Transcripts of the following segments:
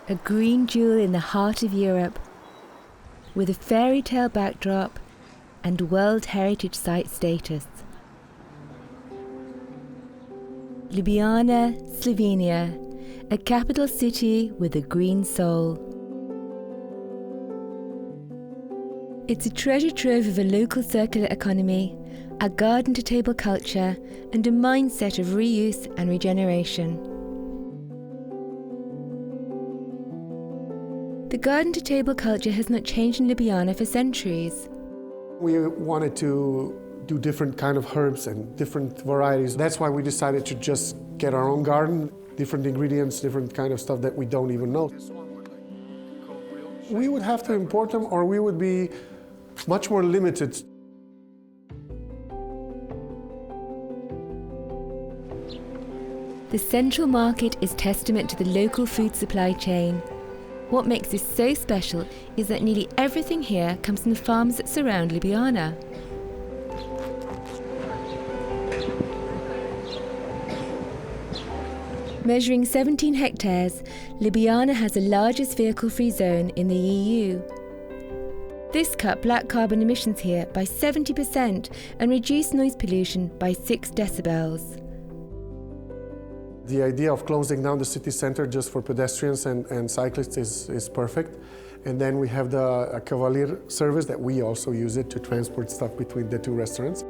a green jewel in the heart of Europe, with a fairy tale backdrop and World Heritage Site status. Ljubljana, Slovenia, a capital city with a green soul. It's a treasure trove of a local circular economy, a garden-to-table culture, and a mindset of reuse and regeneration. The garden-to-table culture has not changed in Ljubljana for centuries. We wanted to do different kind of herbs and different varieties. That's why we decided to just get our own garden, different ingredients, different kind of stuff that we don't even know. We would have to import them, or we would be much more limited. The central market is testament to the local food supply chain. What makes this so special is that nearly everything here comes from the farms that surround Ljubljana. Measuring 17 hectares, Ljubljana has the largest vehicle-free zone in the EU. This cut black carbon emissions here by 70% and reduced noise pollution by 6 decibels. The idea of closing down the city center just for pedestrians and cyclists is perfect. And then we have the Cavalier service that we also use it to transport stuff between the two restaurants.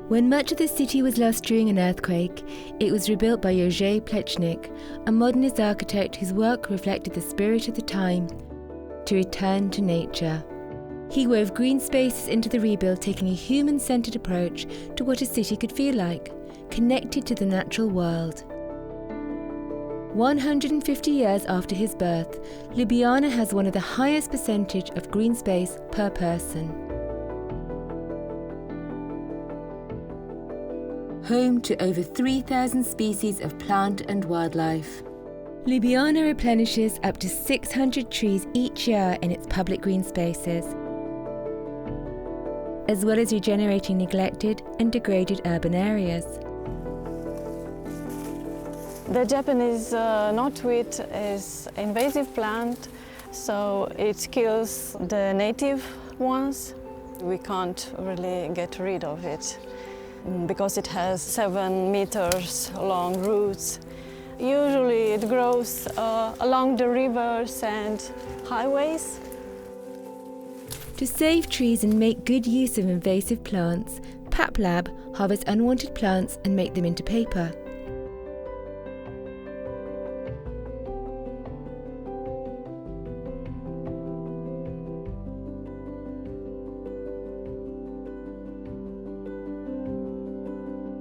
When much of the city was lost during an earthquake, it was rebuilt by Jerzy Plechnik, a modernist architect whose work reflected the spirit of the time, to return to nature. He wove green spaces into the rebuild, taking a human-centered approach to what a city could feel like, connected to the natural world. 150 years after his birth, Ljubljana has one of the highest percentage of green space per person. Home to over 3,000 species of plant and wildlife. Ljubljana replenishes up to 600 trees each year in its public green spaces, as well as regenerating neglected and degraded urban areas. The Japanese knotweed is an invasive plant, so it kills the native ones. We can't really get rid of it because it has 7 meters long roots. Usually it grows along the rivers and highways. To save trees and make good use of invasive plants, PapLab harvests unwanted plants and make them into paper.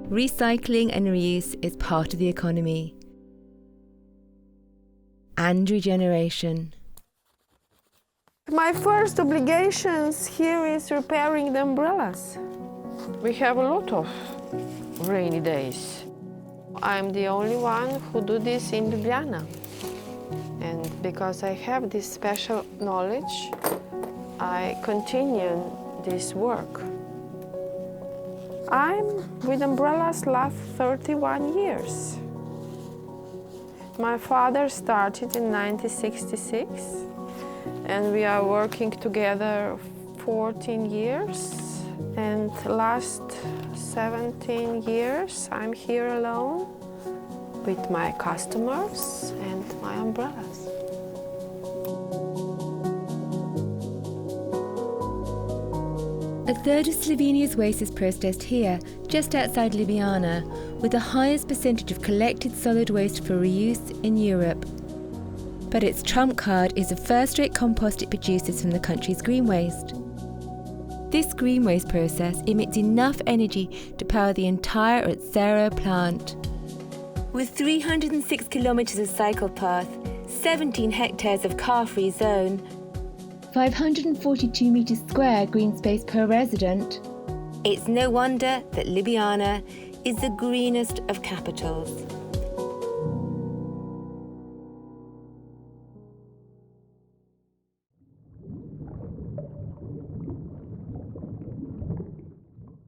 Recycling and reuse is part of the economy. And regeneration. My first obligations here is repairing the umbrellas. We have a lot of rainy days. I'm the only one who do this in Ljubljana. And because I have this special knowledge, I continue this work. I'm with umbrellas last 31 years. My father started in 1966, and we are working together 14 years. And last 17 years, I'm here alone with my customers and my umbrellas. A third of Slovenia's waste is processed here, just outside Ljubljana, with the highest percentage of collected solid waste for reuse in Europe. But its trump card is the first-rate compost it produces from the country's green waste. This green waste process emits enough energy to power the entire Otsero plant. With 306 kilometres of cycle path, 17 hectares of car-free zone, 542 metres square green space per resident, it's no wonder that Ljubljana is the greenest of capitals.